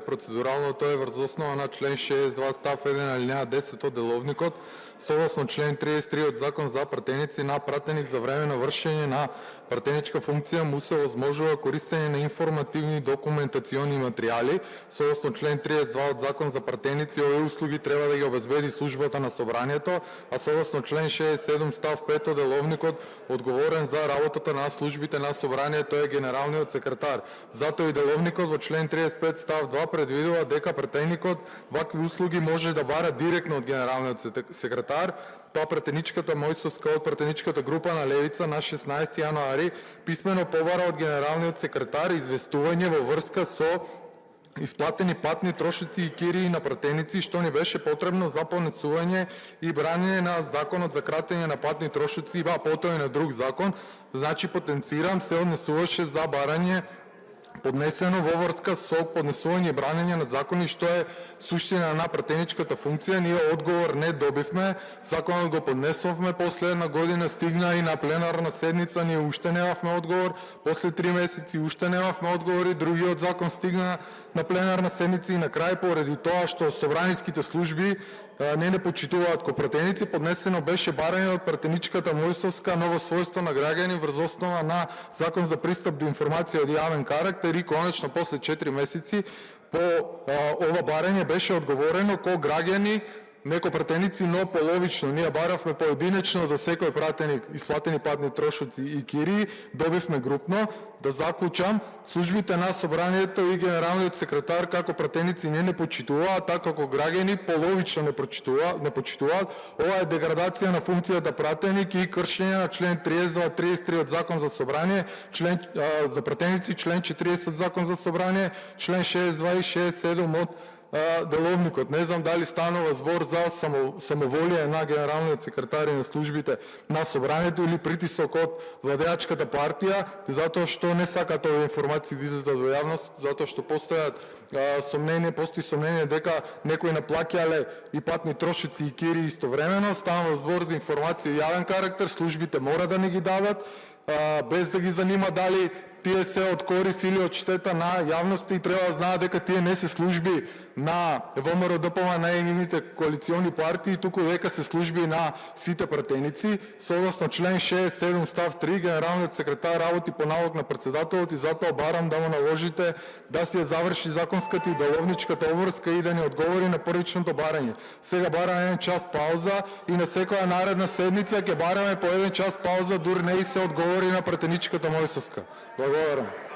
процедуралното е врз основа на член 62 став 1 алинеја 10 од деловникот, согласно член 33 од Закон за пратеници на пратеник за време на вршење на пратеничка функција му се овозможува користење на информативни и документациони материјали. Согласно член 32 од Закон за пратеници, овие услуги треба да ги обезбеди службата на собранието, а согласно член 67 став 5 од деловникот, одговорен за работата на службите на собранието е генералниот секретар. Затоа и деловникот во член 35 став 2 предвидува дека пратеникот вакви услуги може да бара директно од генералниот секретар. Тоа пратеничката Мојсовска од пратеничката група на Левица на 16 јануари писмено побара од генералниот секретар известување во врска со исплатени патни трошоци и кирии на пратеници, што ни беше потребно за понесување и бранење на законот за кратење на патни трошоци, а потоа и на друг закон. Значи, потенцирам, се однесуваше за барање поднесено во врска со поднесување и бранење на закони, што е суштина на пратеничката функција. Ние одговор не добивме, законот го поднесовме, после една година стигна и на пленарна седница, ние уште немавме одговор, после 3 месеци уште немавме одговор и другиот закон стигна на пленарна седница и на крај, поради тоа што собраниските служби не почитуваат ко пратеници, поднесено беше барање од пратеничката Мојсовска ново својство на граѓани врз основа на Закон за пристап до информација од јавен карактер и конечно после 4 месеци по ова барање беше одговорено ко граѓани, не ко пратеници, но половично. Ние баравме поединечно за секој пратеник исплатени патни трошоци и кирии, добивме групно. Да заклучам, службите на собранието и генералниот секретар како пратеници не почитуваат, така како граѓани половично не почитуваат. Ова е деградација на функцијата пратеник и кршење на член 32-33 од Закон за собрание, член за пратеници, член 40 од Закон за собрание, член 62 и 67 од деловникот. Не знам дали станува збор за самоволие на генералниот секретар и на службите на собранието или притисок од владеачката партија, затоа што не сакаат овие информации да излезат во јавност, затоа што постои сомнение дека некои наплаќале и патни трошоци и кири истовремено. Станува збор за информација јавен карактер, службите мора да не ги дадат, без да ги занима дали тие се од корис или од штета на јавноста, и треба да знаат дека тие не се служби на ВМРО ДПМН на нивните коалициони партии, туку дека се служби на сите пратеници. Согласно член 67 став 3, генералниот секретар работи по налог на председателот и затоа барам да му наложите да се заврши законската и деловничката обврска и да ни одговори на првичното барање. Сега бараме 1 час пауза и на секоја наредна седница ќе бараме по 1 час пауза, дури не и се одговори на пратеничката Мојсовска. Благодарам.